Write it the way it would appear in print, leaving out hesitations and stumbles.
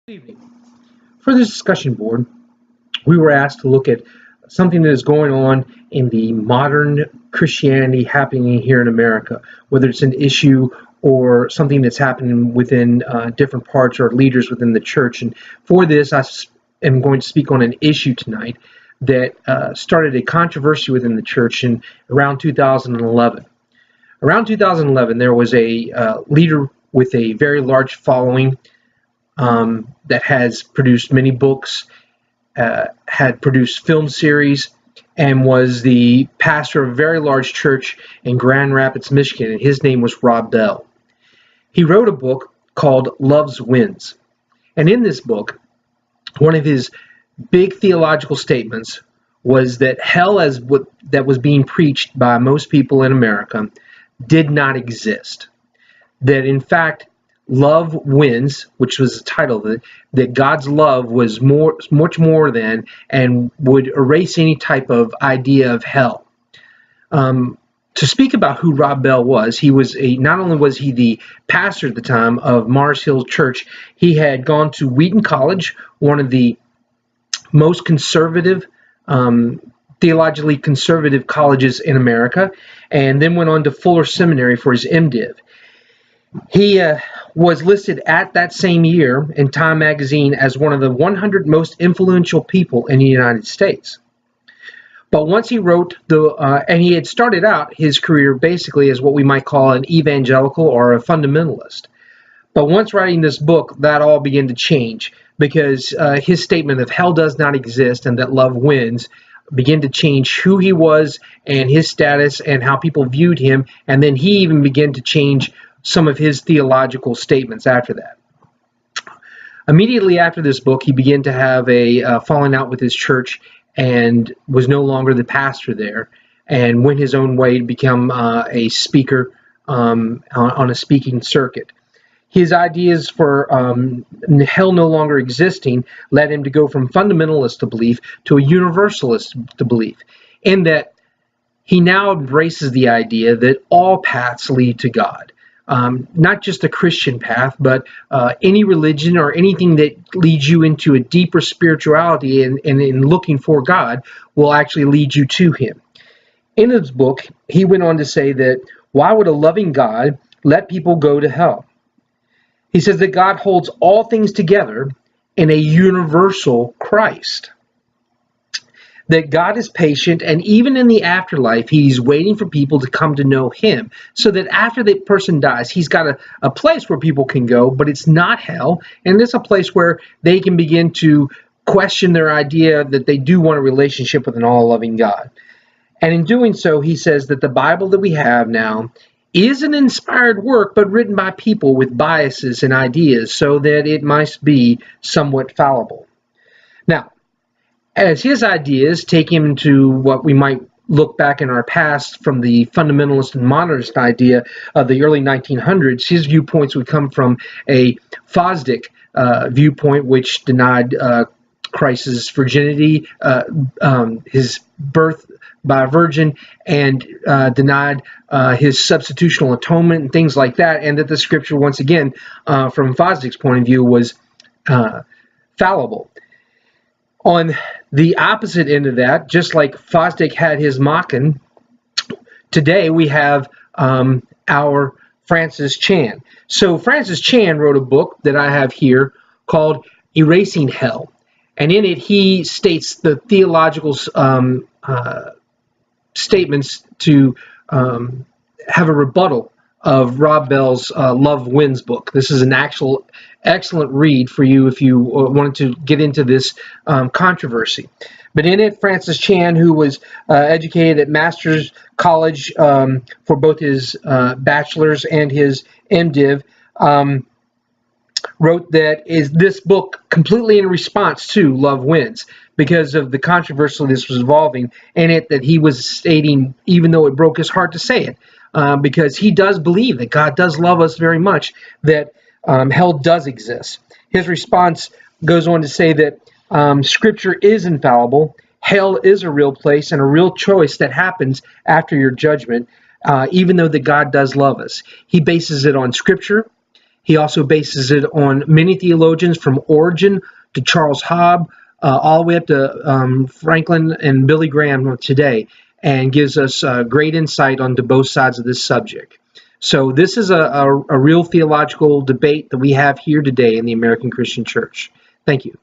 Good evening. For this discussion board, we were asked to look at something that is going on in the modern Christianity happening here in America, whether it's an issue or something that's happening within different parts or leaders within the church. And for this, am going to speak on an issue tonight that started a controversy within the church in around 2011. Around 2011, there was a leader with a very large following that has produced many books, had produced film series, and was the pastor of a very large church in Grand Rapids, Michigan, and his name was Rob Bell. He wrote a book called Love Wins. And in this book, one of his big theological statements was that hell as that was being preached by most people in America did not exist. That in fact, love wins, which was the title of it, that God's love was much more than and would erase any type of idea of hell. To speak about who Rob Bell was, not only was he the pastor at the time of Mars Hill Church, he had gone to Wheaton College, one of the most conservative, theologically conservative colleges in America, and then went on to Fuller Seminary for his MDiv. He was listed at that same year in Time magazine as one of the 100 most influential people in the United States. But once he wrote and he had started out his career basically as what we might call an evangelical or a fundamentalist. But once writing this book, that all began to change because his statement of hell does not exist and that love wins began to change who he was and his status and how people viewed him. And then he even began to change some of his theological statements after that. Immediately after this book, he began to have a falling out with his church and was no longer the pastor there and went his own way to become a speaker on a speaking circuit. His ideas for hell no longer existing led him to go from fundamentalist to belief to a universalist to belief, in that he now embraces the idea that all paths lead to God. Not just a Christian path, but any religion or anything that leads you into a deeper spirituality and in looking for God will actually lead you to Him. In his book, he went on to say that why would a loving God let people go to hell? He says that God holds all things together in a universal Christ. That God is patient, and even in the afterlife, he's waiting for people to come to know him, so that after the person dies, he's got a place where people can go, but it's not hell, and it's a place where they can begin to question their idea that they do want a relationship with an all-loving God. And in doing so, he says that the Bible that we have now is an inspired work, but written by people with biases and ideas, so that it must be somewhat fallible. Now, as his ideas take him to what we might look back in our past from the fundamentalist and modernist idea of the early 1900s, his viewpoints would come from a Fosdick viewpoint, which denied Christ's virginity, his birth by a virgin, and denied his substitutional atonement and things like that, and that the scripture, once again, from Fosdick's point of view, was fallible. On the opposite end of that, just like Fosdick had his Machen, today we have our Francis Chan. So Francis Chan wrote a book that I have here called Erasing Hell. And in it, he states the theological statements to have a rebuttal of Rob Bell's Love Wins book. This is an actual excellent read for you if you wanted to get into this controversy. But in it, Francis Chan, who was educated at Master's College for both his bachelor's and his MDiv, wrote that is this book completely in response to Love Wins, because of the controversy this was involving in it, that he was stating, even though it broke his heart to say it, because he does believe that God does love us very much, that hell does exist. His response goes on to say that Scripture is infallible, hell is a real place and a real choice that happens after your judgment, even though that God does love us. He bases it on Scripture. He also bases it on many theologians from Origen to Charles Hobb, all the way up to Franklin and Billy Graham today, and gives us great insight onto both sides of this subject. So this is a real theological debate that we have here today in the American Christian Church. Thank you.